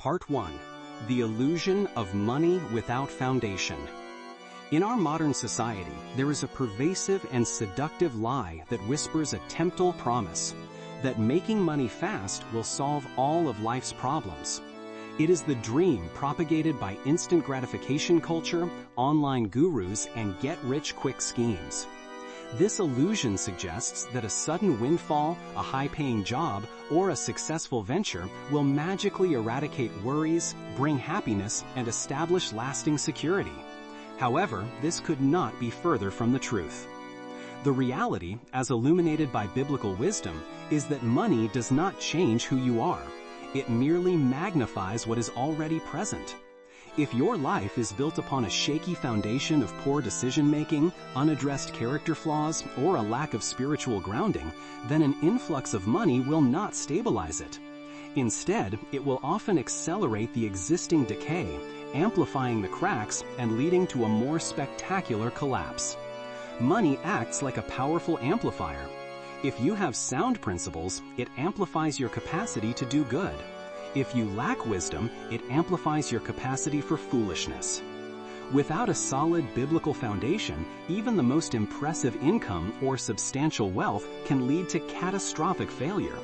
Part 1. The Illusion of Money Without Foundation. In our modern society, there is a pervasive and seductive lie that whispers a tempting promise that making money fast will solve all of life's problems. It is the dream propagated by instant gratification culture, online gurus, and get-rich-quick schemes. This illusion suggests that a sudden windfall, a high-paying job, or a successful venture will magically eradicate worries, bring happiness, and establish lasting security. However, this could not be further from the truth. The reality, as illuminated by biblical wisdom, is that money does not change who you are. It merely magnifies what is already present. If your life is built upon a shaky foundation of poor decision-making, unaddressed character flaws, or a lack of spiritual grounding, then an influx of money will not stabilize it. Instead, it will often accelerate the existing decay, amplifying the cracks and leading to a more spectacular collapse. Money acts like a powerful amplifier. If you have sound principles, it amplifies your capacity to do good. If you lack wisdom, it amplifies your capacity for foolishness. Without a solid biblical foundation, even the most impressive income or substantial wealth can lead to catastrophic failure.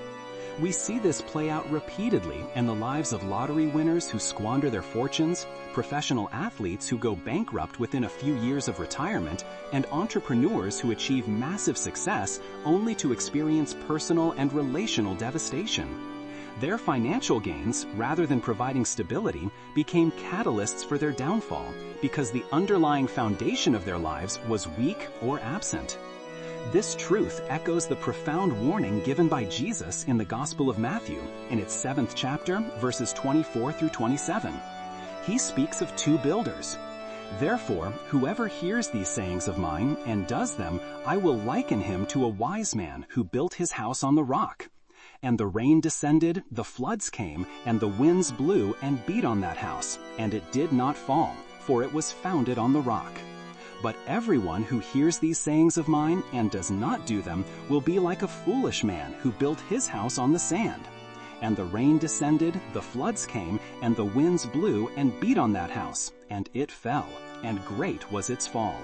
We see this play out repeatedly in the lives of lottery winners who squander their fortunes, professional athletes who go bankrupt within a few years of retirement, and entrepreneurs who achieve massive success only to experience personal and relational devastation. Their financial gains, rather than providing stability, became catalysts for their downfall because the underlying foundation of their lives was weak or absent. This truth echoes the profound warning given by Jesus in the Gospel of Matthew in its 7th chapter, verses 24 through 27. He speaks of two builders. Therefore, whoever hears these sayings of mine and does them, I will liken him to a wise man who built his house on the rock. And the rain descended, the floods came, and the winds blew and beat on that house, and it did not fall, for it was founded on the rock. But everyone who hears these sayings of mine and does not do them will be like a foolish man who built his house on the sand. And the rain descended, the floods came, and the winds blew and beat on that house, and it fell, and great was its fall.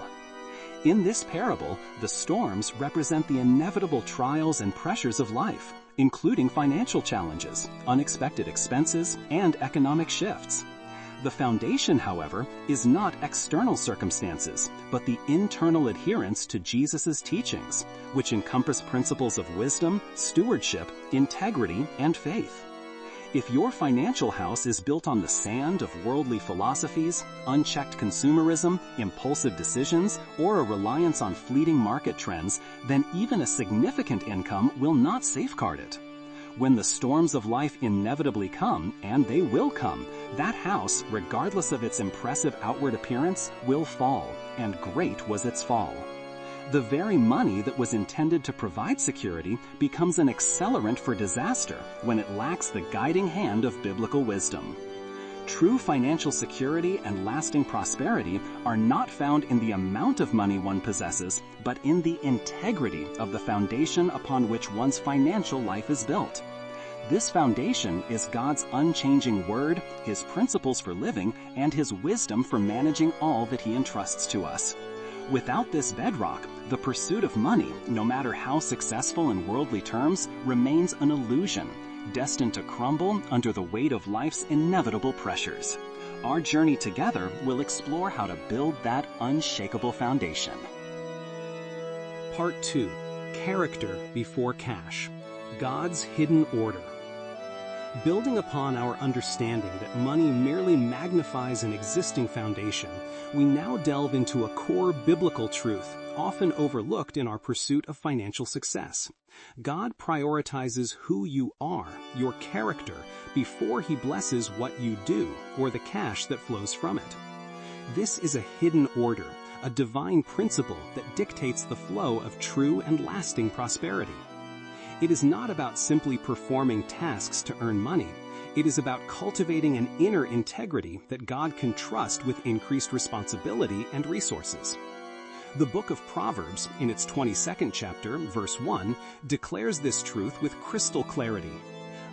In this parable, the storms represent the inevitable trials and pressures of life, including financial challenges, unexpected expenses, and economic shifts. The foundation, however, is not external circumstances, but the internal adherence to Jesus' teachings, which encompass principles of wisdom, stewardship, integrity, and faith. If your financial house is built on the sand of worldly philosophies, unchecked consumerism, impulsive decisions, or a reliance on fleeting market trends, then even a significant income will not safeguard it. When the storms of life inevitably come, and they will come, that house, regardless of its impressive outward appearance, will fall, and great was its fall. The very money that was intended to provide security becomes an accelerant for disaster when it lacks the guiding hand of biblical wisdom. True financial security and lasting prosperity are not found in the amount of money one possesses, but in the integrity of the foundation upon which one's financial life is built. This foundation is God's unchanging word, His principles for living, and His wisdom for managing all that He entrusts to us. Without this bedrock, the pursuit of money, no matter how successful in worldly terms, remains an illusion, destined to crumble under the weight of life's inevitable pressures. Our journey together will explore how to build that unshakable foundation. Part 2. Character before cash. God's hidden order. Building upon our understanding that money merely magnifies an existing foundation, we now delve into a core biblical truth often overlooked in our pursuit of financial success. God prioritizes who you are, your character, before He blesses what you do or the cash that flows from it. This is a hidden order, a divine principle that dictates the flow of true and lasting prosperity. It is not about simply performing tasks to earn money. It is about cultivating an inner integrity that God can trust with increased responsibility and resources. The book of Proverbs, in its 22nd chapter, verse 1, declares this truth with crystal clarity.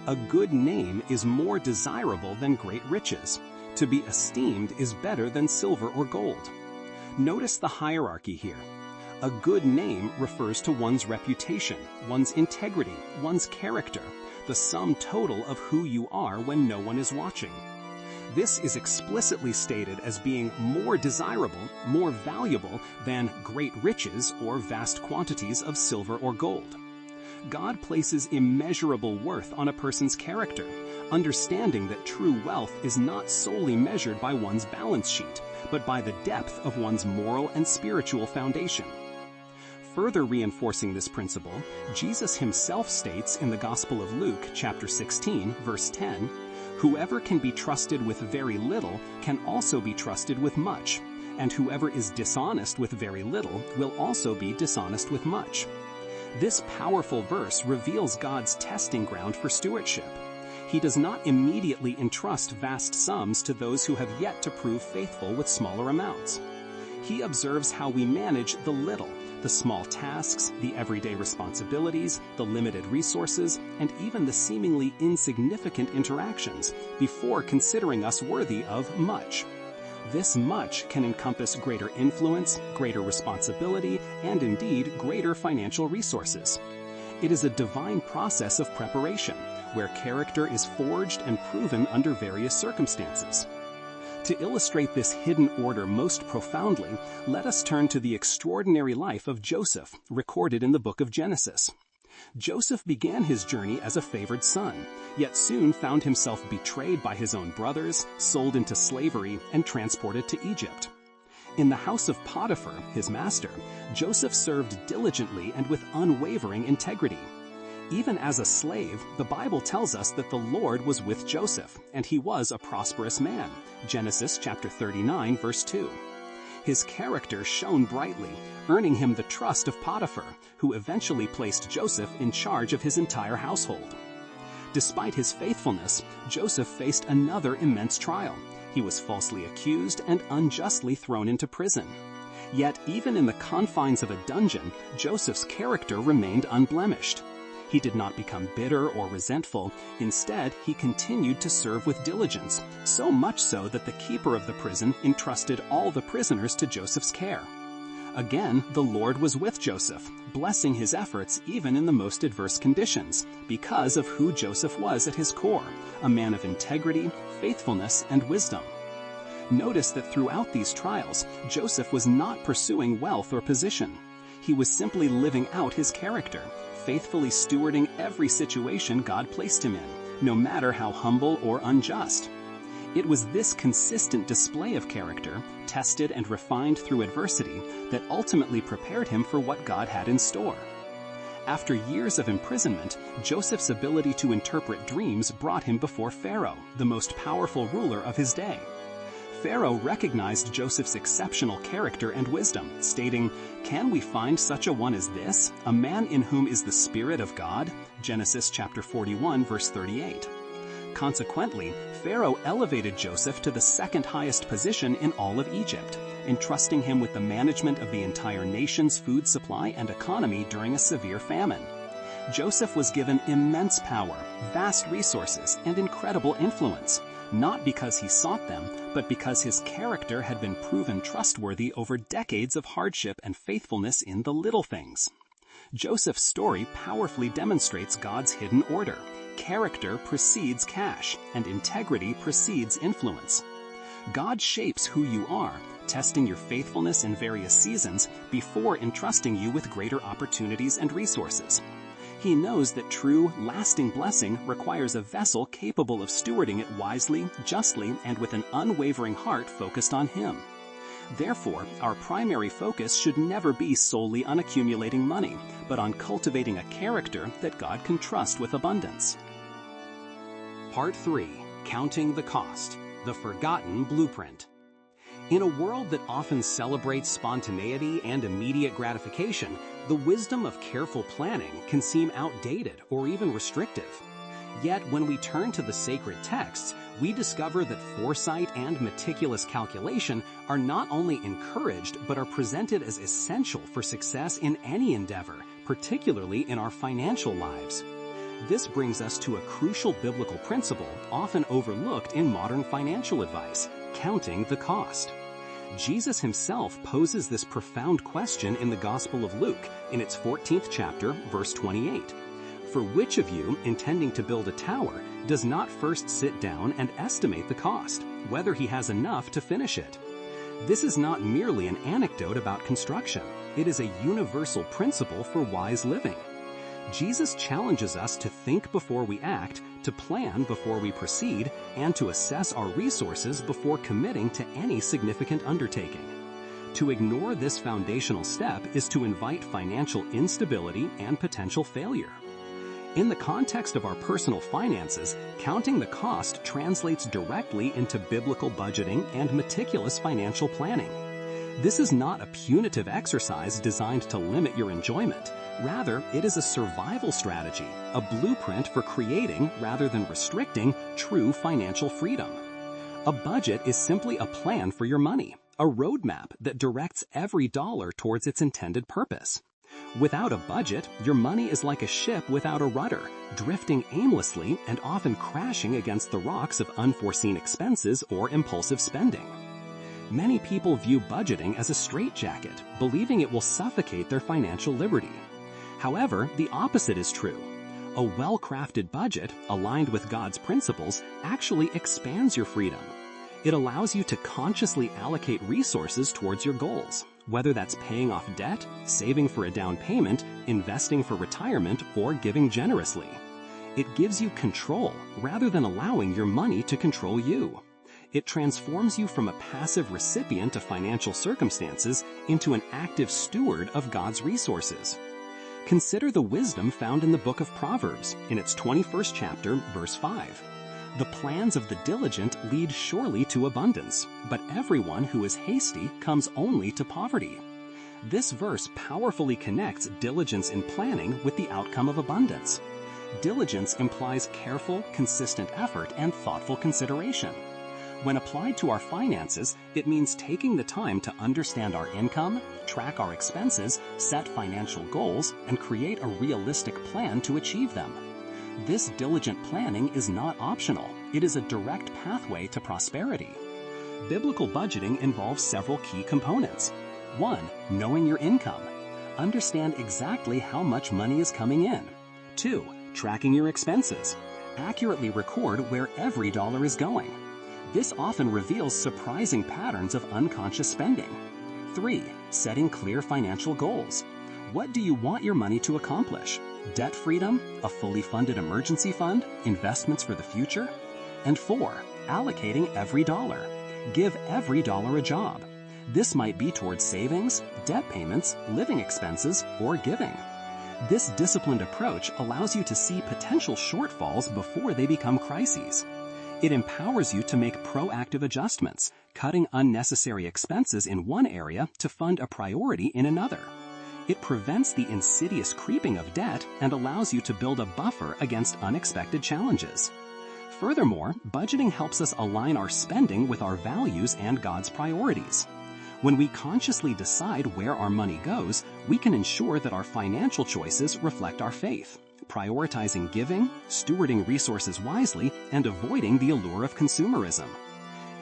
A good name is more desirable than great riches. To be esteemed is better than silver or gold. Notice the hierarchy here. A good name refers to one's reputation, one's integrity, one's character, the sum total of who you are when no one is watching. This is explicitly stated as being more desirable, more valuable than great riches or vast quantities of silver or gold. God places immeasurable worth on a person's character, understanding that true wealth is not solely measured by one's balance sheet, but by the depth of one's moral and spiritual foundation. Further reinforcing this principle, Jesus himself states in the Gospel of Luke, chapter 16, verse 10, "Whoever can be trusted with very little can also be trusted with much, and whoever is dishonest with very little will also be dishonest with much." This powerful verse reveals God's testing ground for stewardship. He does not immediately entrust vast sums to those who have yet to prove faithful with smaller amounts. He observes how we manage the little, the small tasks, the everyday responsibilities, the limited resources, and even the seemingly insignificant interactions before considering us worthy of much. This much can encompass greater influence, greater responsibility, and indeed greater financial resources. It is a divine process of preparation, where character is forged and proven under various circumstances. To illustrate this hidden order most profoundly, let us turn to the extraordinary life of Joseph, recorded in the book of Genesis. Joseph began his journey as a favored son, yet soon found himself betrayed by his own brothers, sold into slavery, and transported to Egypt. In the house of Potiphar, his master, Joseph served diligently and with unwavering integrity. Even as a slave, the Bible tells us that the Lord was with Joseph, and he was a prosperous man. Genesis chapter 39, verse 2. His character shone brightly, earning him the trust of Potiphar, who eventually placed Joseph in charge of his entire household. Despite his faithfulness, Joseph faced another immense trial. He was falsely accused and unjustly thrown into prison. Yet even in the confines of a dungeon, Joseph's character remained unblemished. He did not become bitter or resentful. Instead, he continued to serve with diligence, so much so that the keeper of the prison entrusted all the prisoners to Joseph's care. Again, the Lord was with Joseph, blessing his efforts even in the most adverse conditions, because of who Joseph was at his core, a man of integrity, faithfulness, and wisdom. Notice that throughout these trials, Joseph was not pursuing wealth or position. He was simply living out his character, faithfully stewarding every situation God placed him in, no matter how humble or unjust. It was this consistent display of character, tested and refined through adversity, that ultimately prepared him for what God had in store. After years of imprisonment, Joseph's ability to interpret dreams brought him before Pharaoh, the most powerful ruler of his day. Pharaoh recognized Joseph's exceptional character and wisdom, stating, "Can we find such a one as this, a man in whom is the Spirit of God?" Genesis chapter 41, verse 38. Consequently, Pharaoh elevated Joseph to the second highest position in all of Egypt, entrusting him with the management of the entire nation's food supply and economy during a severe famine. Joseph was given immense power, vast resources, and incredible influence, not because he sought them, but because his character had been proven trustworthy over decades of hardship and faithfulness in the little things. Joseph's story powerfully demonstrates God's hidden order. Character precedes cash, and integrity precedes influence. God shapes who you are, testing your faithfulness in various seasons before entrusting you with greater opportunities and resources. He knows that true, lasting blessing requires a vessel capable of stewarding it wisely, justly, and with an unwavering heart focused on Him. Therefore, our primary focus should never be solely on accumulating money, but on cultivating a character that God can trust with abundance. Part 3. Counting the Cost. The Forgotten Blueprint. In a world that often celebrates spontaneity and immediate gratification, the wisdom of careful planning can seem outdated or even restrictive. Yet when we turn to the sacred texts, we discover that foresight and meticulous calculation are not only encouraged but are presented as essential for success in any endeavor, particularly in our financial lives. This brings us to a crucial biblical principle often overlooked in modern financial advice: counting the cost. Jesus himself poses this profound question in the Gospel of Luke in its 14th chapter, verse 28. For which of you, intending to build a tower, does not first sit down and estimate the cost, whether he has enough to finish it? This is not merely an anecdote about construction. It is a universal principle for wise living. Jesus challenges us to think before we act, to plan before we proceed, and to assess our resources before committing to any significant undertaking. To ignore this foundational step is to invite financial instability and potential failure. In the context of our personal finances, counting the cost translates directly into biblical budgeting and meticulous financial planning. This is not a punitive exercise designed to limit your enjoyment. Rather, it is a survival strategy, a blueprint for creating, rather than restricting, true financial freedom. A budget is simply a plan for your money, a roadmap that directs every dollar towards its intended purpose. Without a budget, your money is like a ship without a rudder, drifting aimlessly and often crashing against the rocks of unforeseen expenses or impulsive spending. Many people view budgeting as a straitjacket, believing it will suffocate their financial liberty. However, the opposite is true. A well-crafted budget, aligned with God's principles, actually expands your freedom. It allows you to consciously allocate resources towards your goals, whether that's paying off debt, saving for a down payment, investing for retirement, or giving generously. It gives you control rather than allowing your money to control you. It transforms you from a passive recipient of financial circumstances into an active steward of God's resources. Consider the wisdom found in the book of Proverbs, in its 21st chapter, verse 5. The plans of the diligent lead surely to abundance, but everyone who is hasty comes only to poverty. This verse powerfully connects diligence in planning with the outcome of abundance. Diligence implies careful, consistent effort and thoughtful consideration. When applied to our finances, it means taking the time to understand our income, track our expenses, set financial goals, and create a realistic plan to achieve them. This diligent planning is not optional. It is a direct pathway to prosperity. Biblical budgeting involves several key components. 1. Knowing your income. Understand exactly how much money is coming in. 2. Tracking your expenses. Accurately record where every dollar is going. This often reveals surprising patterns of unconscious spending. 3. Setting clear financial goals. What do you want your money to accomplish? Debt freedom, a fully funded emergency fund, investments for the future? And 4. Allocating every dollar. Give every dollar a job. This might be towards savings, debt payments, living expenses, or giving. This disciplined approach allows you to see potential shortfalls before they become crises. It empowers you to make proactive adjustments, cutting unnecessary expenses in one area to fund a priority in another. It prevents the insidious creeping of debt and allows you to build a buffer against unexpected challenges. Furthermore, budgeting helps us align our spending with our values and God's priorities. When we consciously decide where our money goes, we can ensure that our financial choices reflect our faith, prioritizing giving, stewarding resources wisely, and avoiding the allure of consumerism.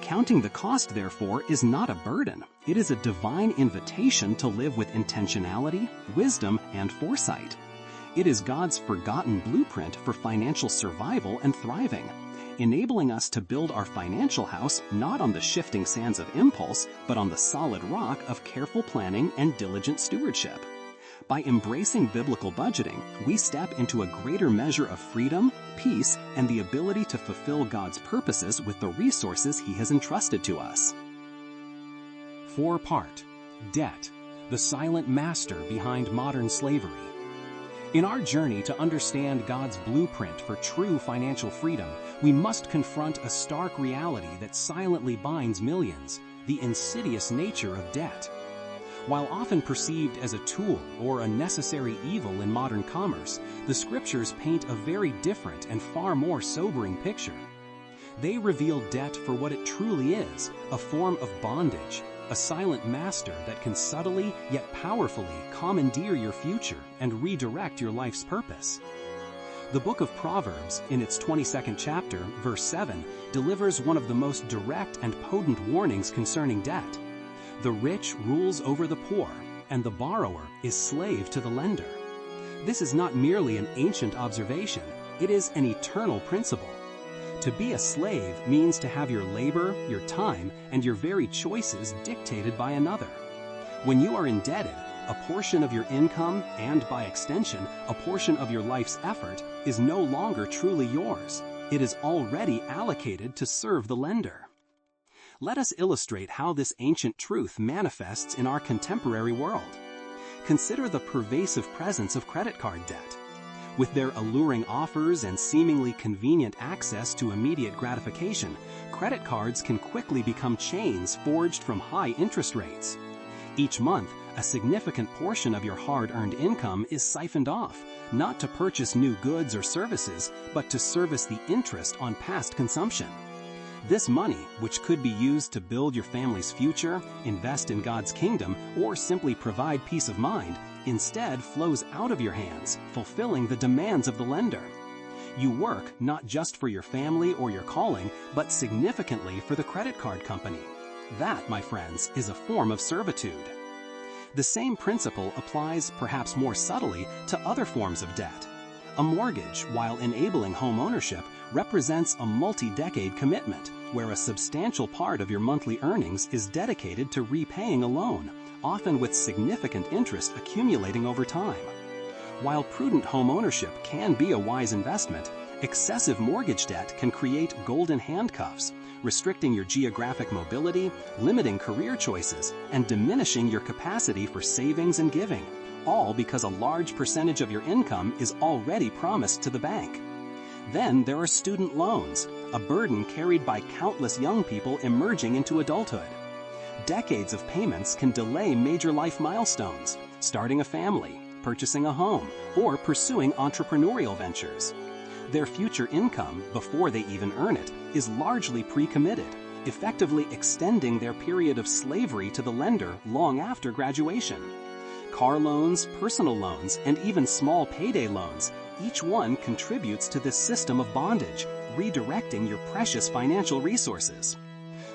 Counting the cost, therefore, is not a burden. It is a divine invitation to live with intentionality, wisdom, and foresight. It is God's forgotten blueprint for financial survival and thriving, enabling us to build our financial house not on the shifting sands of impulse, but on the solid rock of careful planning and diligent stewardship. By embracing biblical budgeting, we step into a greater measure of freedom, peace, and the ability to fulfill God's purposes with the resources He has entrusted to us. 4-part, Debt, the silent master behind modern slavery. In our journey to understand God's blueprint for true financial freedom, we must confront a stark reality that silently binds millions: the insidious nature of debt. While often perceived as a tool or a necessary evil in modern commerce, the Scriptures paint a very different and far more sobering picture. They reveal debt for what it truly is, a form of bondage, a silent master that can subtly yet powerfully commandeer your future and redirect your life's purpose. The book of Proverbs, in its 22nd chapter, verse 7, delivers one of the most direct and potent warnings concerning debt. The rich rules over the poor, and the borrower is slave to the lender. This is not merely an ancient observation, it is an eternal principle. To be a slave means to have your labor, your time, and your very choices dictated by another. When you are indebted, a portion of your income, and by extension, a portion of your life's effort, is no longer truly yours. It is already allocated to serve the lender. Let us illustrate how this ancient truth manifests in our contemporary world. Consider the pervasive presence of credit card debt. With their alluring offers and seemingly convenient access to immediate gratification, credit cards can quickly become chains forged from high interest rates. Each month, a significant portion of your hard-earned income is siphoned off, not to purchase new goods or services, but to service the interest on past consumption. This money, which could be used to build your family's future, invest in God's kingdom, or simply provide peace of mind, instead flows out of your hands, fulfilling the demands of the lender. You work not just for your family or your calling, but significantly for the credit card company. That, my friends, is a form of servitude. The same principle applies, perhaps more subtly, to other forms of debt. A mortgage, while enabling home ownership, represents a multi-decade commitment, where a substantial part of your monthly earnings is dedicated to repaying a loan, often with significant interest accumulating over time. While prudent home ownership can be a wise investment, excessive mortgage debt can create golden handcuffs, restricting your geographic mobility, limiting career choices, and diminishing your capacity for savings and giving, all because a large percentage of your income is already promised to the bank. Then there are student loans, a burden carried by countless young people emerging into adulthood. Decades of payments can delay major life milestones, starting a family, purchasing a home, or pursuing entrepreneurial ventures. Their future income, before they even earn it, is largely pre-committed, effectively extending their period of slavery to the lender long after graduation. Car loans, personal loans, and even small payday loans, each one contributes to this system of bondage, redirecting your precious financial resources.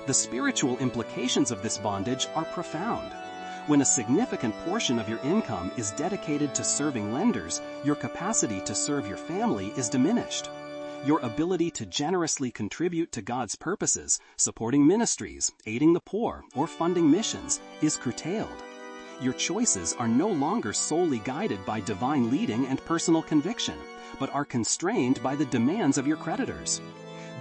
The spiritual implications of this bondage are profound. When a significant portion of your income is dedicated to serving lenders, your capacity to serve your family is diminished. Your ability to generously contribute to God's purposes, supporting ministries, aiding the poor, or funding missions, is curtailed. Your choices are no longer solely guided by divine leading and personal conviction, but are constrained by the demands of your creditors.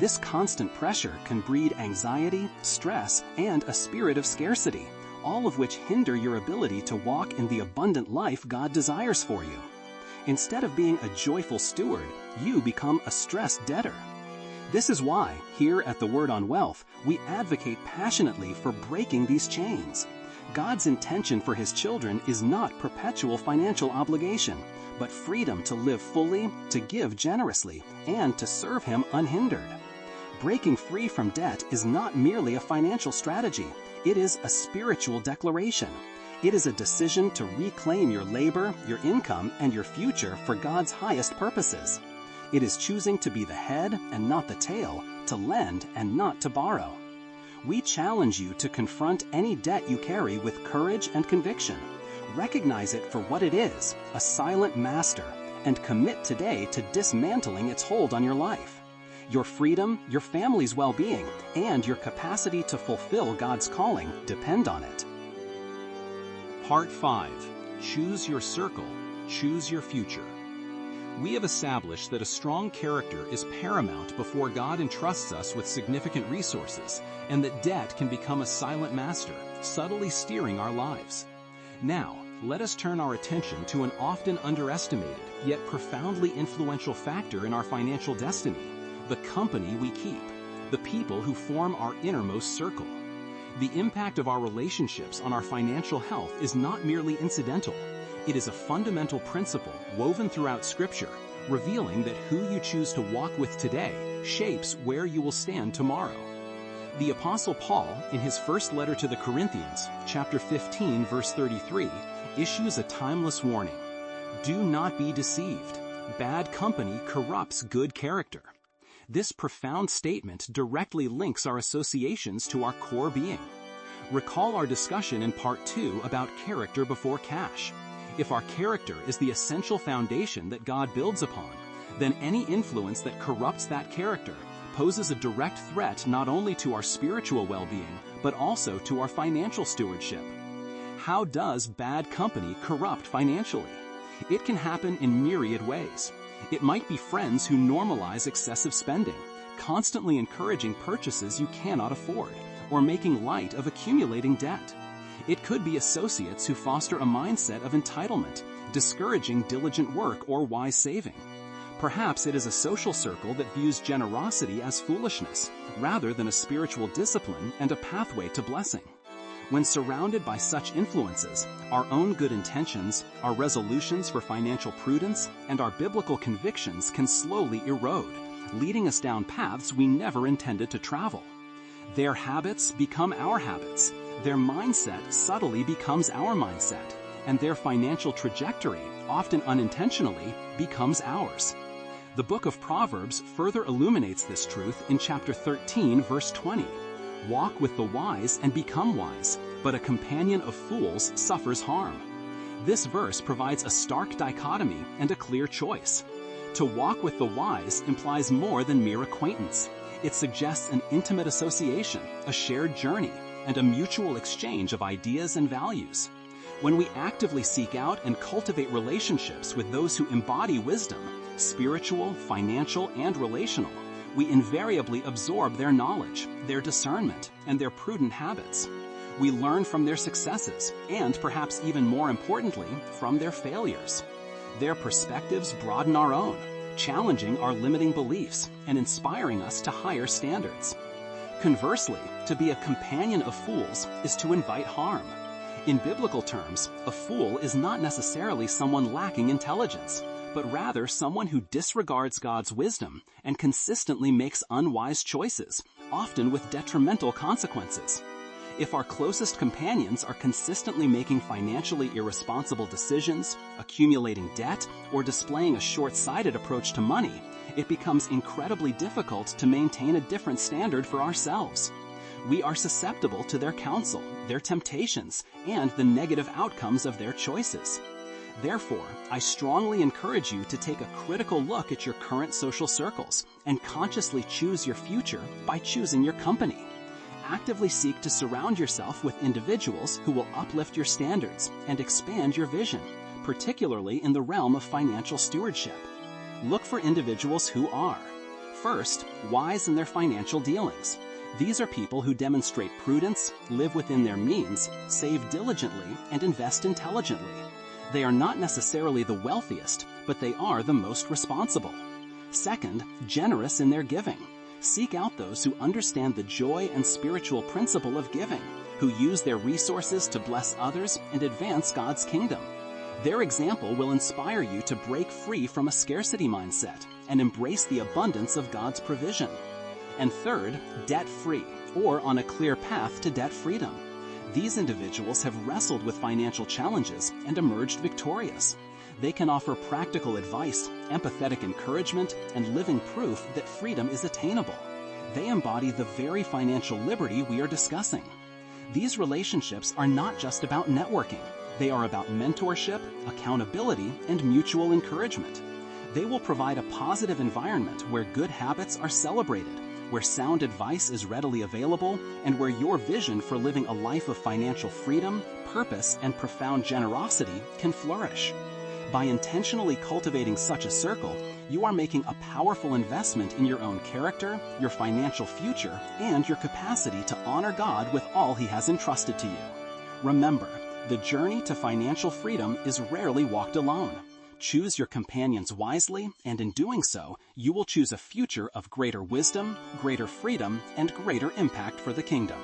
This constant pressure can breed anxiety, stress, and a spirit of scarcity, all of which hinder your ability to walk in the abundant life God desires for you. Instead of being a joyful steward, you become a stressed debtor. This is why, here at the Word on Wealth, we advocate passionately for breaking these chains. God's intention for His children is not perpetual financial obligation, but freedom to live fully, to give generously, and to serve Him unhindered. Breaking free from debt is not merely a financial strategy. It is a spiritual declaration. It is a decision to reclaim your labor, your income, and your future for God's highest purposes. It is choosing to be the head and not the tail, to lend and not to borrow. We challenge you to confront any debt you carry with courage and conviction. Recognize it for what it is, a silent master, and commit today to dismantling its hold on your life. Your freedom, your family's well-being, and your capacity to fulfill God's calling depend on it. Part 5. Choose your circle. Choose your future. We have established that a strong character is paramount before God entrusts us with significant resources, and that debt can become a silent master, subtly steering our lives. Now, let us turn our attention to an often underestimated, yet profoundly influential factor in our financial destiny: the company we keep, the people who form our innermost circle. The impact of our relationships on our financial health is not merely incidental. It is a fundamental principle woven throughout Scripture, revealing that who you choose to walk with today shapes where you will stand tomorrow. The Apostle Paul, in his first letter to the Corinthians, chapter 15, verse 33, issues a timeless warning. Do not be deceived. Bad company corrupts good character. This profound statement directly links our associations to our core being. Recall our discussion in Part 2 about character before cash. If our character is the essential foundation that God builds upon, then any influence that corrupts that character poses a direct threat not only to our spiritual well-being, but also to our financial stewardship. How does bad company corrupt financially? It can happen in myriad ways. It might be friends who normalize excessive spending, constantly encouraging purchases you cannot afford, or making light of accumulating debt. It could be associates who foster a mindset of entitlement, discouraging diligent work or wise saving. Perhaps it is a social circle that views generosity as foolishness, rather than a spiritual discipline and a pathway to blessing. When surrounded by such influences, our own good intentions, our resolutions for financial prudence, and our biblical convictions can slowly erode, leading us down paths we never intended to travel. Their habits become our habits, their mindset subtly becomes our mindset, and their financial trajectory, often unintentionally, becomes ours. The book of Proverbs further illuminates this truth in chapter 13, verse 20. Walk with the wise and become wise, but a companion of fools suffers harm. This verse provides a stark dichotomy and a clear choice. To walk with the wise implies more than mere acquaintance. It suggests an intimate association, a shared journey, and a mutual exchange of ideas and values. When we actively seek out and cultivate relationships with those who embody wisdom, spiritual, financial, and relational, we invariably absorb their knowledge, their discernment, and their prudent habits. We learn from their successes, and perhaps even more importantly, from their failures. Their perspectives broaden our own, challenging our limiting beliefs and inspiring us to higher standards. Conversely, to be a companion of fools is to invite harm. In biblical terms, a fool is not necessarily someone lacking intelligence, but rather someone who disregards God's wisdom and consistently makes unwise choices, often with detrimental consequences. If our closest companions are consistently making financially irresponsible decisions, accumulating debt, or displaying a short-sighted approach to money, it becomes incredibly difficult to maintain a different standard for ourselves. We are susceptible to their counsel, their temptations, and the negative outcomes of their choices. Therefore, I strongly encourage you to take a critical look at your current social circles and consciously choose your future by choosing your company. Actively seek to surround yourself with individuals who will uplift your standards and expand your vision, particularly in the realm of financial stewardship. Look for individuals who are, first, wise in their financial dealings. These are people who demonstrate prudence, live within their means, save diligently, and invest intelligently. They are not necessarily the wealthiest, but they are the most responsible. Second, generous in their giving. Seek out those who understand the joy and spiritual principle of giving, who use their resources to bless others and advance God's kingdom. Their example will inspire you to break free from a scarcity mindset and embrace the abundance of God's provision. And third, debt-free, or on a clear path to debt freedom. These individuals have wrestled with financial challenges and emerged victorious. They can offer practical advice, empathetic encouragement, and living proof that freedom is attainable. They embody the very financial liberty we are discussing. These relationships are not just about networking. They are about mentorship, accountability, and mutual encouragement. They will provide a positive environment where good habits are celebrated, where sound advice is readily available, and where your vision for living a life of financial freedom, purpose, and profound generosity can flourish. By intentionally cultivating such a circle, you are making a powerful investment in your own character, your financial future, and your capacity to honor God with all He has entrusted to you. Remember, the journey to financial freedom is rarely walked alone. Choose your companions wisely, and in doing so, you will choose a future of greater wisdom, greater freedom, and greater impact for the kingdom.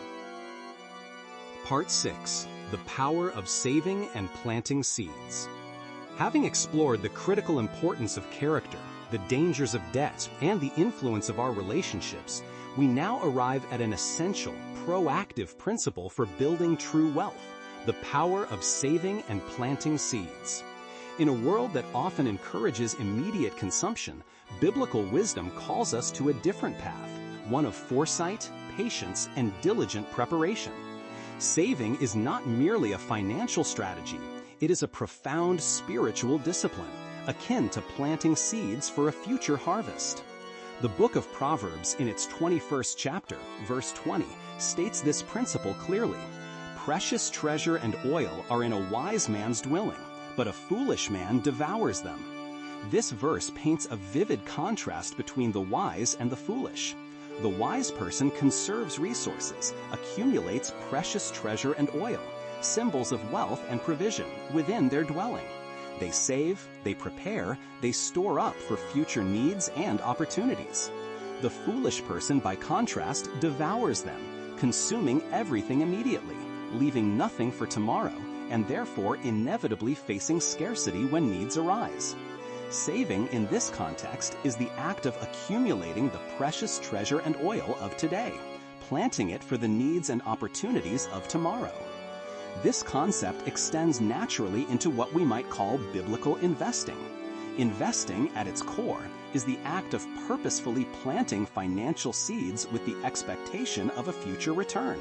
Part 6. The Power of Saving and Planting Seeds. Having explored the critical importance of character, the dangers of debt, and the influence of our relationships, we now arrive at an essential, proactive principle for building true wealth: the power of saving and planting seeds. In a world that often encourages immediate consumption, biblical wisdom calls us to a different path, one of foresight, patience, and diligent preparation. Saving is not merely a financial strategy, it is a profound spiritual discipline, akin to planting seeds for a future harvest. The book of Proverbs, in its 21st chapter, verse 20, states this principle clearly. Precious treasure and oil are in a wise man's dwelling, but a foolish man devours them. This verse paints a vivid contrast between the wise and the foolish. The wise person conserves resources, accumulates precious treasure and oil, symbols of wealth and provision, within their dwelling. They save, they prepare, they store up for future needs and opportunities. The foolish person, by contrast, devours them, consuming everything immediately, leaving nothing for tomorrow, and therefore inevitably facing scarcity when needs arise. Saving in this context is the act of accumulating the precious treasure and oil of today, planting it for the needs and opportunities of tomorrow. This concept extends naturally into what we might call biblical investing. Investing, at its core, is the act of purposefully planting financial seeds with the expectation of a future return.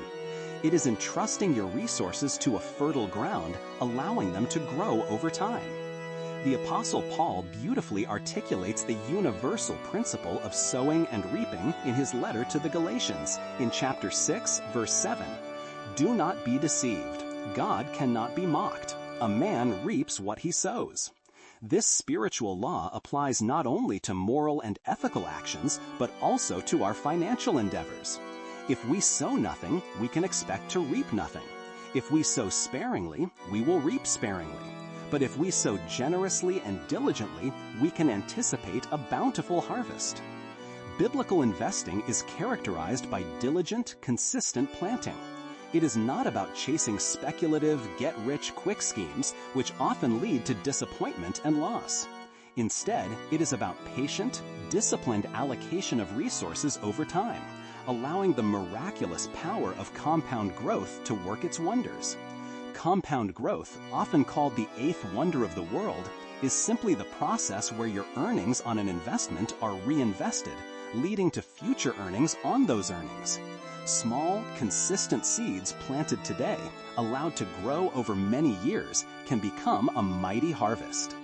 It is entrusting your resources to a fertile ground, allowing them to grow over time. The Apostle Paul beautifully articulates the universal principle of sowing and reaping in his letter to the Galatians in chapter 6, verse 7. Do not be deceived. God cannot be mocked. A man reaps what he sows. This spiritual law applies not only to moral and ethical actions, but also to our financial endeavors. If we sow nothing, we can expect to reap nothing. If we sow sparingly, we will reap sparingly. But if we sow generously and diligently, we can anticipate a bountiful harvest. Biblical investing is characterized by diligent, consistent planting. It is not about chasing speculative, get-rich-quick schemes, which often lead to disappointment and loss. Instead, it is about patient, disciplined allocation of resources over time, allowing the miraculous power of compound growth to work its wonders. Compound growth, often called the eighth wonder of the world, is simply the process where your earnings on an investment are reinvested, leading to future earnings on those earnings. Small, consistent seeds planted today, allowed to grow over many years, can become a mighty harvest.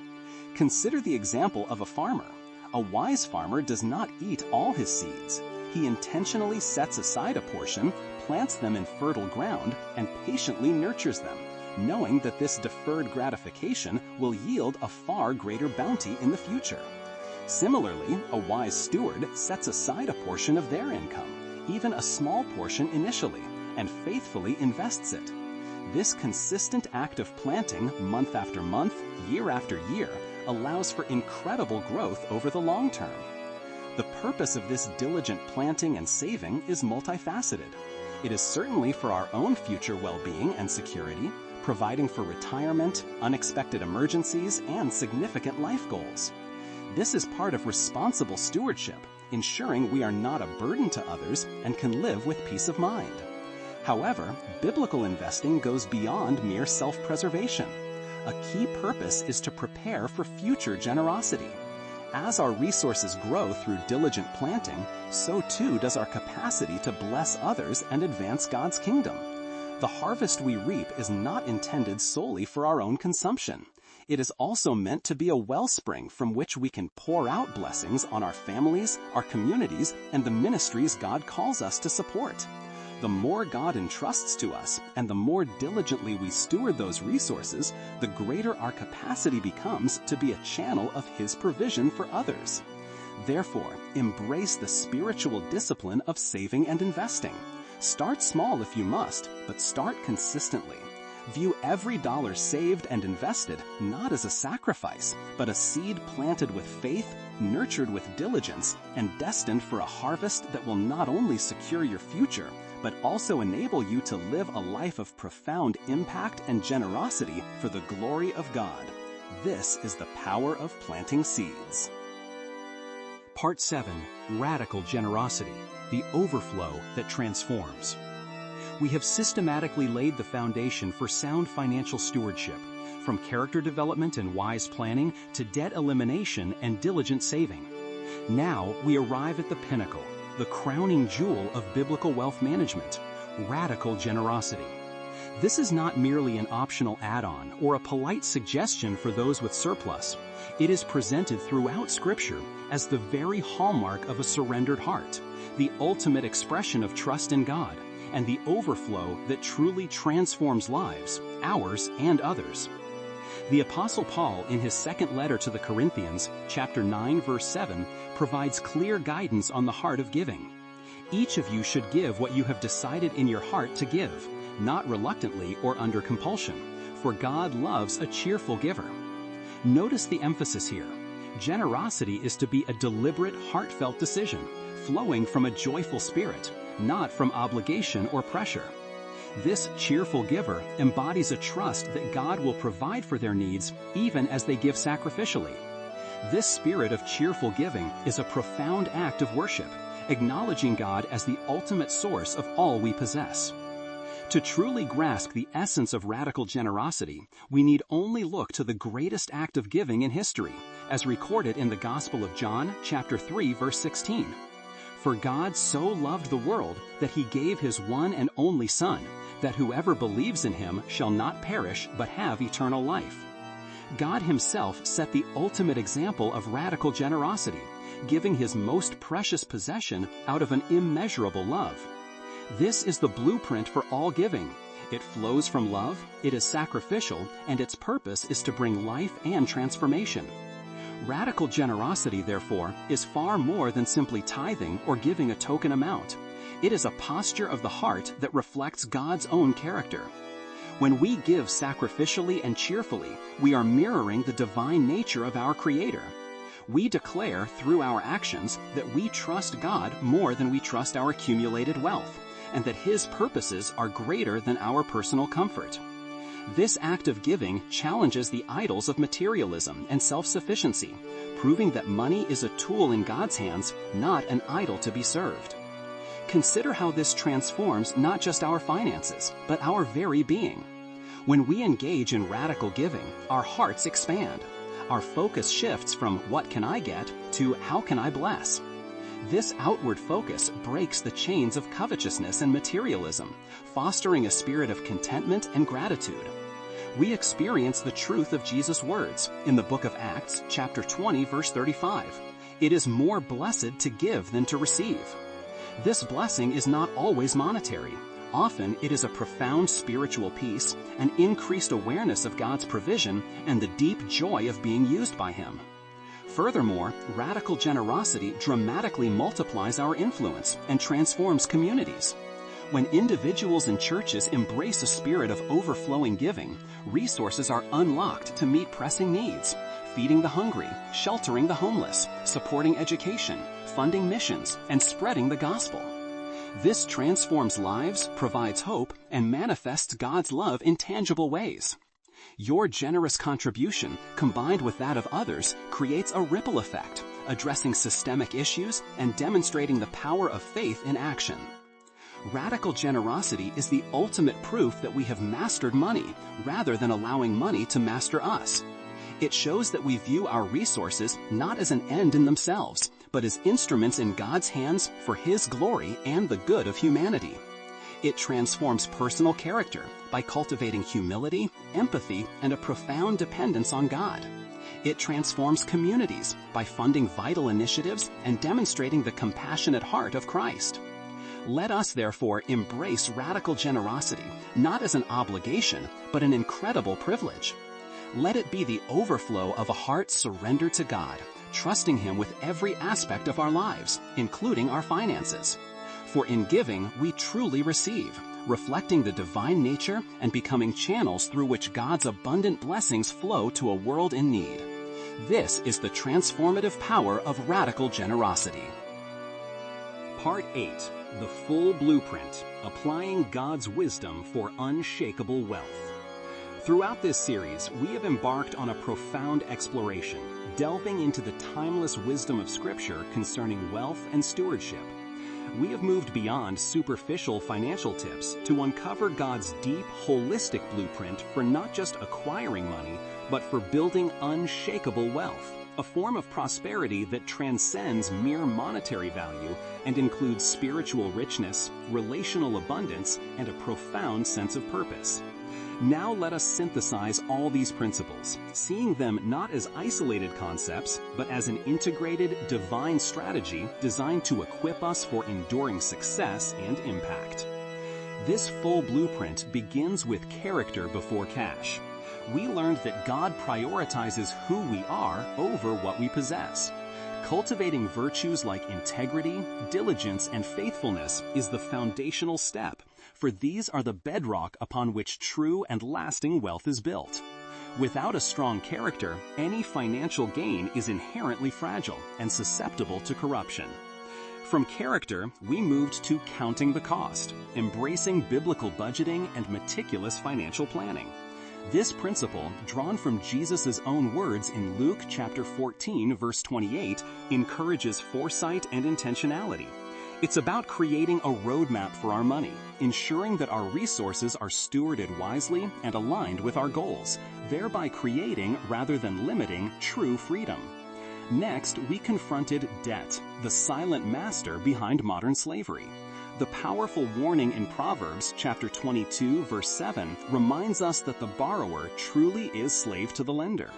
Consider the example of a farmer. A wise farmer does not eat all his seeds. He intentionally sets aside a portion, plants them in fertile ground, and patiently nurtures them, knowing that this deferred gratification will yield a far greater bounty in the future. Similarly, a wise steward sets aside a portion of their income, even a small portion initially, and faithfully invests it. This consistent act of planting month after month, year after year, allows for incredible growth over the long term. The purpose of this diligent planting and saving is multifaceted. It is certainly for our own future well-being and security, providing for retirement, unexpected emergencies, and significant life goals. This is part of responsible stewardship, ensuring we are not a burden to others and can live with peace of mind. However, biblical investing goes beyond mere self-preservation. A key purpose is to prepare for future generosity. As our resources grow through diligent planting, so too does our capacity to bless others and advance God's kingdom. The harvest we reap is not intended solely for our own consumption. It is also meant to be a wellspring from which we can pour out blessings on our families, our communities, and the ministries God calls us to support. The more God entrusts to us, and the more diligently we steward those resources, the greater our capacity becomes to be a channel of His provision for others. Therefore, embrace the spiritual discipline of saving and investing. Start small if you must, but start consistently. View every dollar saved and invested not as a sacrifice, but a seed planted with faith, nurtured with diligence, and destined for a harvest that will not only secure your future, but also enable you to live a life of profound impact and generosity for the glory of God. This is the power of planting seeds. Part 7. Radical Generosity, the overflow that transforms. We have systematically laid the foundation for sound financial stewardship, from character development and wise planning to debt elimination and diligent saving. Now we arrive at the pinnacle, the crowning jewel of biblical wealth management, radical generosity. This is not merely an optional add-on or a polite suggestion for those with surplus. It is presented throughout Scripture as the very hallmark of a surrendered heart, the ultimate expression of trust in God, and the overflow that truly transforms lives, ours and others. The Apostle Paul, in his second letter to the Corinthians, chapter 9, verse 7, provides clear guidance on the heart of giving. Each of you should give what you have decided in your heart to give, not reluctantly or under compulsion, for God loves a cheerful giver. Notice the emphasis here. Generosity is to be a deliberate, heartfelt decision, flowing from a joyful spirit, not from obligation or pressure. This cheerful giver embodies a trust that God will provide for their needs even as they give sacrificially. This spirit of cheerful giving is a profound act of worship, acknowledging God as the ultimate source of all we possess. To truly grasp the essence of radical generosity, we need only look to the greatest act of giving in history, as recorded in the Gospel of John, chapter 3, verse 16. For God so loved the world that he gave his one and only Son, that whoever believes in him shall not perish but have eternal life. God himself set the ultimate example of radical generosity, giving his most precious possession out of an immeasurable love. This is the blueprint for all giving. It flows from love, it is sacrificial, and its purpose is to bring life and transformation. Radical generosity, therefore, is far more than simply tithing or giving a token amount. It is a posture of the heart that reflects God's own character. When we give sacrificially and cheerfully, we are mirroring the divine nature of our Creator. We declare through our actions that we trust God more than we trust our accumulated wealth, and that His purposes are greater than our personal comfort. This act of giving challenges the idols of materialism and self-sufficiency, proving that money is a tool in God's hands, not an idol to be served. Consider how this transforms not just our finances, but our very being. When we engage in radical giving, our hearts expand. Our focus shifts from what can I get to how can I bless. This outward focus breaks the chains of covetousness and materialism, fostering a spirit of contentment and gratitude. We experience the truth of Jesus' words in the book of Acts, chapter 20, verse 35. It is more blessed to give than to receive. This blessing is not always monetary. Often it is a profound spiritual peace, an increased awareness of God's provision, and the deep joy of being used by Him. Furthermore, radical generosity dramatically multiplies our influence and transforms communities. When individuals and churches embrace a spirit of overflowing giving, resources are unlocked to meet pressing needs, feeding the hungry, sheltering the homeless, supporting education, funding missions, and spreading the gospel. This transforms lives, provides hope, and manifests God's love in tangible ways. Your generous contribution, combined with that of others, creates a ripple effect, addressing systemic issues and demonstrating the power of faith in action. Radical generosity is the ultimate proof that we have mastered money, rather than allowing money to master us. It shows that we view our resources not as an end in themselves, but as instruments in God's hands for His glory and the good of humanity. It transforms personal character by cultivating humility, empathy, and a profound dependence on God. It transforms communities by funding vital initiatives and demonstrating the compassionate heart of Christ. Let us therefore embrace radical generosity, not as an obligation, but an incredible privilege. Let it be the overflow of a heart surrendered to God, trusting Him with every aspect of our lives, including our finances. For in giving, we truly receive, reflecting the divine nature and becoming channels through which God's abundant blessings flow to a world in need. This is the transformative power of radical generosity. Part 8. The Full Blueprint, Applying God's Wisdom for Unshakable Wealth. Throughout this series, we have embarked on a profound exploration, delving into the timeless wisdom of Scripture concerning wealth and stewardship. we have moved beyond superficial financial tips to uncover God's deep, holistic blueprint for not just acquiring money, but for building unshakable wealth, a form of prosperity that transcends mere monetary value and includes spiritual richness, relational abundance, and a profound sense of purpose. Now let us synthesize all these principles, seeing them not as isolated concepts, but as an integrated divine strategy designed to equip us for enduring success and impact. This full blueprint begins with character before cash. We learned that God prioritizes who we are over what we possess. Cultivating virtues like integrity, diligence, and faithfulness is the foundational step, for these are the bedrock upon which true and lasting wealth is built. Without a strong character, any financial gain is inherently fragile and susceptible to corruption. From character, we moved to counting the cost, embracing biblical budgeting and meticulous financial planning. This principle, drawn from Jesus' own words in Luke chapter 14, verse 28, encourages foresight and intentionality. It's about creating a roadmap for our money, ensuring that our resources are stewarded wisely and aligned with our goals, thereby creating rather than limiting true freedom. Next, we confronted debt, the silent master behind modern slavery. The powerful warning in Proverbs chapter 22, verse 7 reminds us that the borrower truly is slave to the lender.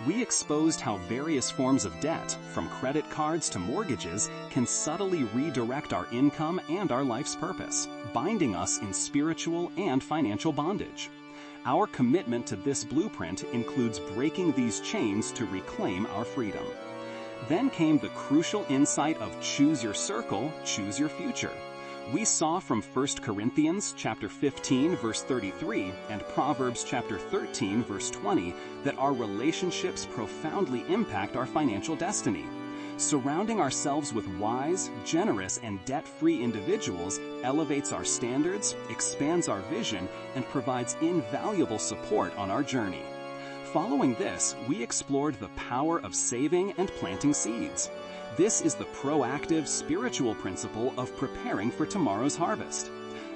We exposed how various forms of debt, from credit cards to mortgages, can subtly redirect our income and our life's purpose, binding us in spiritual and financial bondage. Our commitment to this blueprint includes breaking these chains to reclaim our freedom. Then came the crucial insight of choose your circle, choose your future. We saw from 1 Corinthians chapter 15 verse 33 and Proverbs chapter 13 verse 20 that our relationships profoundly impact our financial destiny. Surrounding ourselves with wise, generous, and debt-free individuals elevates our standards, expands our vision, and provides invaluable support on our journey. Following this, we explored the power of saving and planting seeds. This is the proactive spiritual principle of preparing for tomorrow's harvest.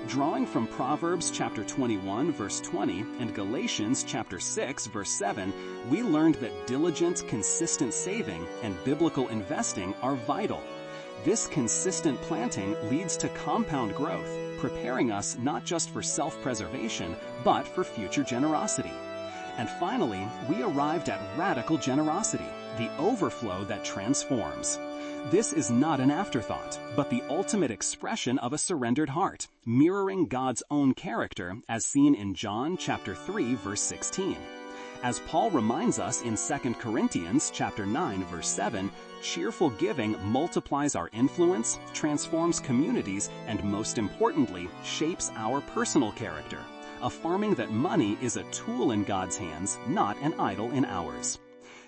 Drawing from Proverbs chapter 21 verse 20 and Galatians chapter 6 verse 7, we learned that diligent, consistent saving and biblical investing are vital. This consistent planting leads to compound growth, preparing us not just for self-preservation, but for future generosity. And finally, we arrived at radical generosity, the overflow that transforms. This is not an afterthought, but the ultimate expression of a surrendered heart, mirroring God's own character as seen in John chapter 3 verse 16. As Paul reminds us in 2 Corinthians chapter 9 verse 7, cheerful giving multiplies our influence, transforms communities, and most importantly, shapes our personal character, affirming that money is a tool in God's hands, not an idol in ours.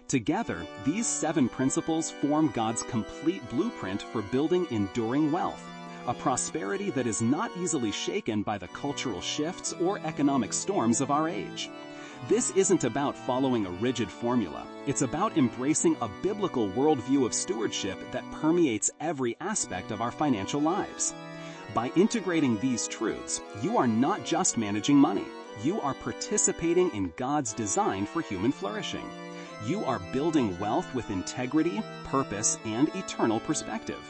Together, these 7 principles form God's complete blueprint for building enduring wealth, a prosperity that is not easily shaken by the cultural shifts or economic storms of our age. This isn't about following a rigid formula. It's about embracing a biblical worldview of stewardship that permeates every aspect of our financial lives. By integrating these truths, you are not just managing money. You are participating in God's design for human flourishing. You are building wealth with integrity, purpose, and eternal perspective.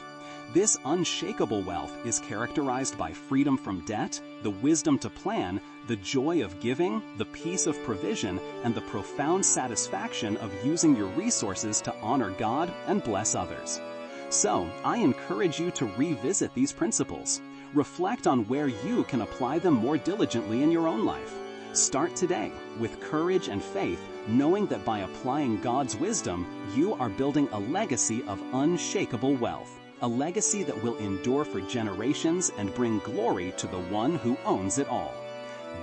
This unshakable wealth is characterized by freedom from debt, the wisdom to plan, the joy of giving, the peace of provision, and the profound satisfaction of using your resources to honor God and bless others. So, I encourage you to revisit these principles. Reflect on where you can apply them more diligently in your own life. Start today with courage and faith, knowing that by applying God's wisdom, you are building a legacy of unshakable wealth, a legacy that will endure for generations and bring glory to the one who owns it all.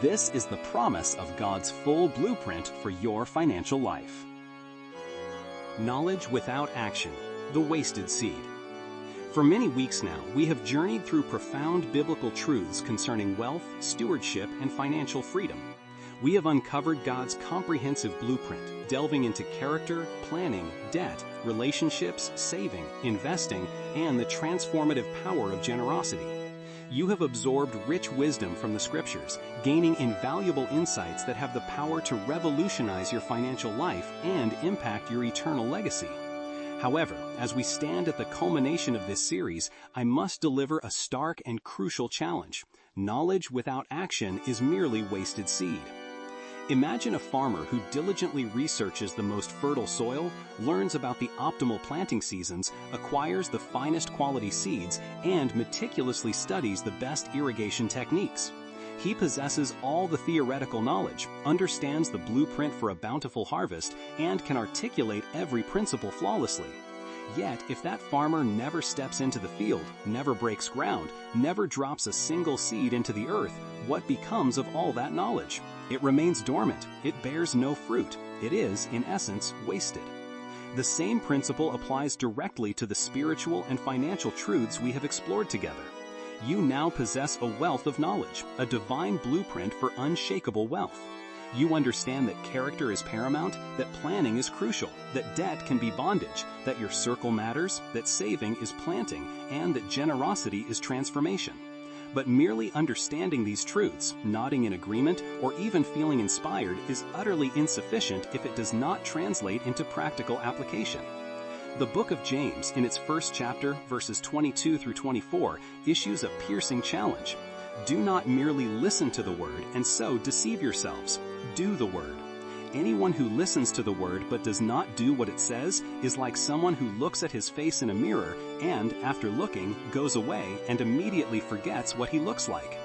This is the promise of God's full blueprint for your financial life. Knowledge without action, the wasted seed. For many weeks now, we have journeyed through profound biblical truths concerning wealth, stewardship, and financial freedom. We have uncovered God's comprehensive blueprint, delving into character, planning, debt, relationships, saving, investing, and the transformative power of generosity. You have absorbed rich wisdom from the scriptures, gaining invaluable insights that have the power to revolutionize your financial life and impact your eternal legacy. However, as we stand at the culmination of this series, I must deliver a stark and crucial challenge. Knowledge without action is merely wasted seed. Imagine a farmer who diligently researches the most fertile soil, learns about the optimal planting seasons, acquires the finest quality seeds, and meticulously studies the best irrigation techniques. He possesses all the theoretical knowledge, understands the blueprint for a bountiful harvest, and can articulate every principle flawlessly. Yet, if that farmer never steps into the field, never breaks ground, never drops a single seed into the earth, what becomes of all that knowledge? It remains dormant. It bears no fruit. It is, in essence, wasted. The same principle applies directly to the spiritual and financial truths we have explored together. You now possess a wealth of knowledge, a divine blueprint for unshakable wealth. You understand that character is paramount, that planning is crucial, that debt can be bondage, that your circle matters, that saving is planting, and that generosity is transformation. But merely understanding these truths, nodding in agreement, or even feeling inspired is utterly insufficient if it does not translate into practical application. The book of James, in its first chapter, verses 22 through 24, issues a piercing challenge. Do not merely listen to the word and so deceive yourselves. Do the word. Anyone who listens to the word but does not do what it says is like someone who looks at his face in a mirror and, after looking, goes away and immediately forgets what he looks like.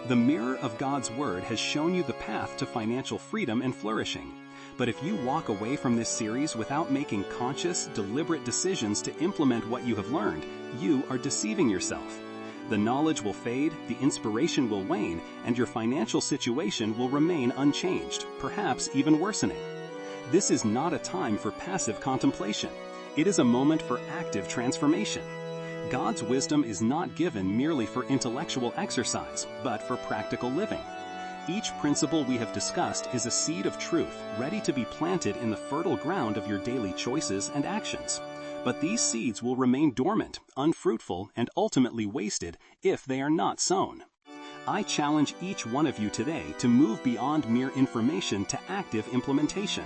The mirror of God's word has shown you the path to financial freedom and flourishing. But if you walk away from this series without making conscious, deliberate decisions to implement what you have learned, you are deceiving yourself. The knowledge will fade, the inspiration will wane, and your financial situation will remain unchanged, perhaps even worsening. This is not a time for passive contemplation. It is a moment for active transformation. God's wisdom is not given merely for intellectual exercise, but for practical living. Each principle we have discussed is a seed of truth ready to be planted in the fertile ground of your daily choices and actions. But these seeds will remain dormant, unfruitful, and ultimately wasted if they are not sown. I challenge each one of you today to move beyond mere information to active implementation.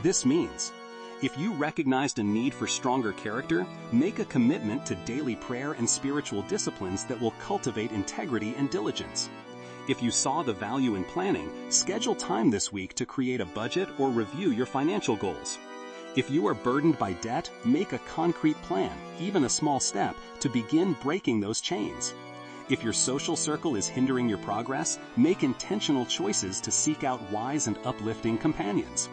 This means, if you recognized a need for stronger character, make a commitment to daily prayer and spiritual disciplines that will cultivate integrity and diligence. If you saw the value in planning, schedule time this week to create a budget or review your financial goals. If you are burdened by debt, make a concrete plan, even a small step, to begin breaking those chains. If your social circle is hindering your progress, make intentional choices to seek out wise and uplifting companions.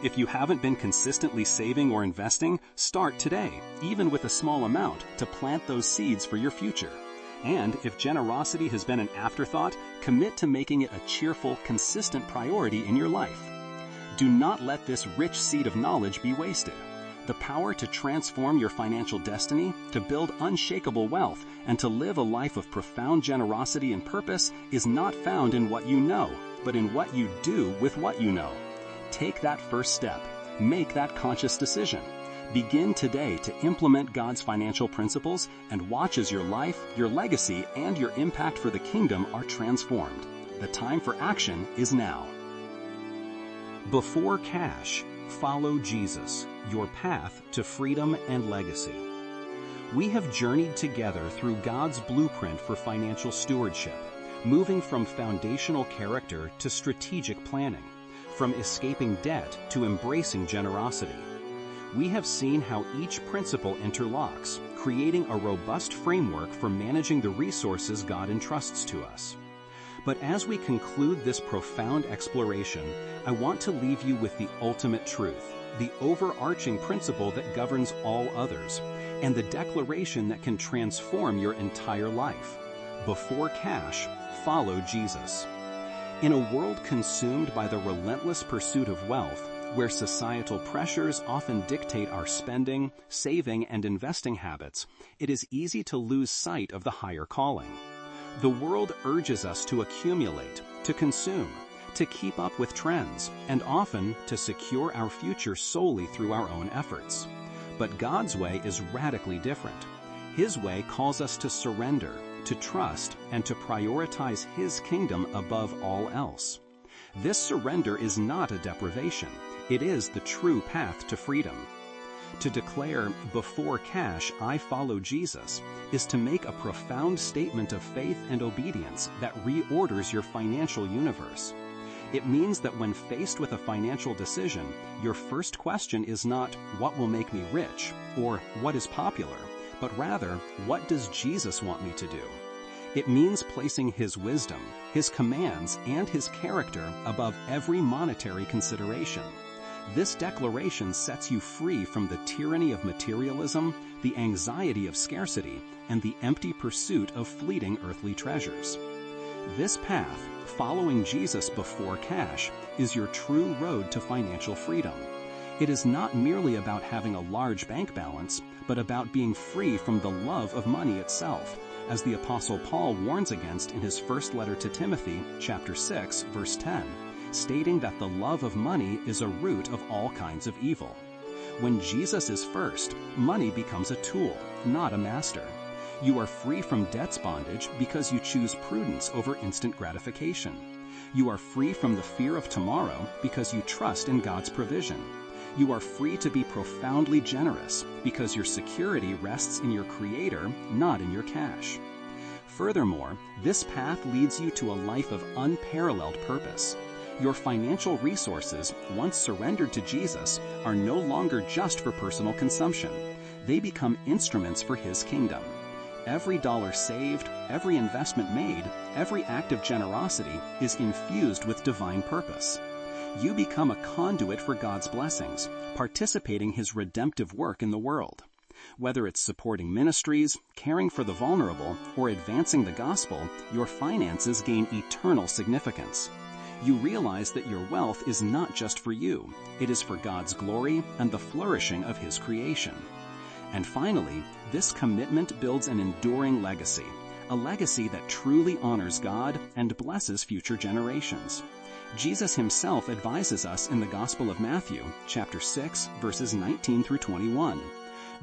If you haven't been consistently saving or investing, start today, even with a small amount, to plant those seeds for your future. And if generosity has been an afterthought, commit to making it a cheerful, consistent priority in your life. Do not let this rich seed of knowledge be wasted. The power to transform your financial destiny, to build unshakable wealth, and to live a life of profound generosity and purpose is not found in what you know, but in what you do with what you know. Take that first step. Make that conscious decision. Begin today to implement God's financial principles and watch as your life, your legacy, and your impact for the kingdom are transformed. The time for action is now. Before cash, follow Jesus, your path to freedom and legacy. We have journeyed together through God's blueprint for financial stewardship, moving from foundational character to strategic planning, from escaping debt to embracing generosity. We have seen how each principle interlocks, creating a robust framework for managing the resources God entrusts to us. But as we conclude this profound exploration, I want to leave you with the ultimate truth, the overarching principle that governs all others, and the declaration that can transform your entire life. Before cash, follow Jesus. In a world consumed by the relentless pursuit of wealth, where societal pressures often dictate our spending, saving, and investing habits, it is easy to lose sight of the higher calling. The world urges us to accumulate, to consume, to keep up with trends, and often to secure our future solely through our own efforts. But God's way is radically different. His way calls us to surrender, to trust, and to prioritize His kingdom above all else. This surrender is not a deprivation. It is the true path to freedom. To declare, "Before cash, I follow Jesus," is to make a profound statement of faith and obedience that reorders your financial universe. It means that when faced with a financial decision, your first question is not, "What will make me rich?" or "What is popular?" but rather, "What does Jesus want me to do?" It means placing His wisdom, His commands, and His character above every monetary consideration. This declaration sets you free from the tyranny of materialism, the anxiety of scarcity, and the empty pursuit of fleeting earthly treasures. This path, following Jesus before cash, is your true road to financial freedom. It is not merely about having a large bank balance, but about being free from the love of money itself, as the Apostle Paul warns against in his first letter to Timothy, chapter 6, verse 10. Stating that the love of money is a root of all kinds of evil. When Jesus is first, money becomes a tool, not a master. You are free from debt's bondage because you choose prudence over instant gratification. You are free from the fear of tomorrow because you trust in God's provision. You are free to be profoundly generous because your security rests in your Creator, not in your cash. Furthermore, this path leads you to a life of unparalleled purpose. Your financial resources, once surrendered to Jesus, are no longer just for personal consumption. They become instruments for His kingdom. Every dollar saved, every investment made, every act of generosity is infused with divine purpose. You become a conduit for God's blessings, participating His redemptive work in the world. Whether it's supporting ministries, caring for the vulnerable, or advancing the gospel, your finances gain eternal significance. You realize that your wealth is not just for you. It is for God's glory and the flourishing of His creation. And finally, this commitment builds an enduring legacy, a legacy that truly honors God and blesses future generations. Jesus Himself advises us in the Gospel of Matthew, chapter 6, verses 19 through 21.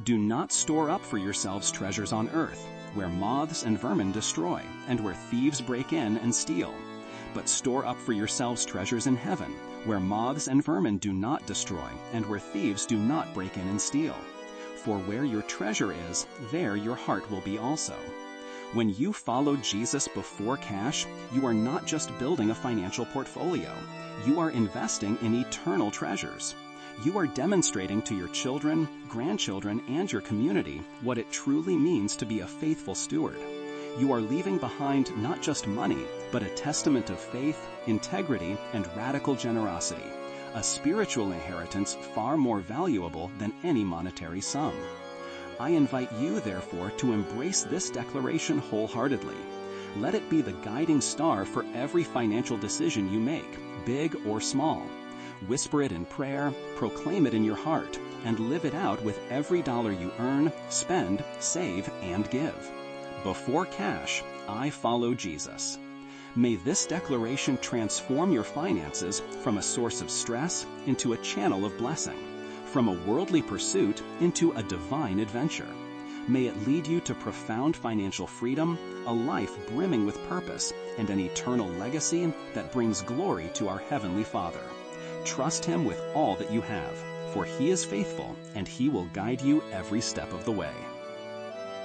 "Do not store up for yourselves treasures on earth, where moths and vermin destroy, and where thieves break in and steal. But store up for yourselves treasures in heaven, where moths and vermin do not destroy, and where thieves do not break in and steal. For where your treasure is, there your heart will be also." When you follow Jesus before cash, you are not just building a financial portfolio. You are investing in eternal treasures. You are demonstrating to your children, grandchildren, and your community what it truly means to be a faithful steward. You are leaving behind not just money, but a testament of faith, integrity, and radical generosity, a spiritual inheritance far more valuable than any monetary sum. I invite you, therefore, to embrace this declaration wholeheartedly. Let it be the guiding star for every financial decision you make, big or small. Whisper it in prayer, proclaim it in your heart, and live it out with every dollar you earn, spend, save, and give. Before cash, I follow Jesus. May this declaration transform your finances from a source of stress into a channel of blessing, from a worldly pursuit into a divine adventure. May it lead you to profound financial freedom, a life brimming with purpose, and an eternal legacy that brings glory to our Heavenly Father. Trust Him with all that you have, for He is faithful and He will guide you every step of the way.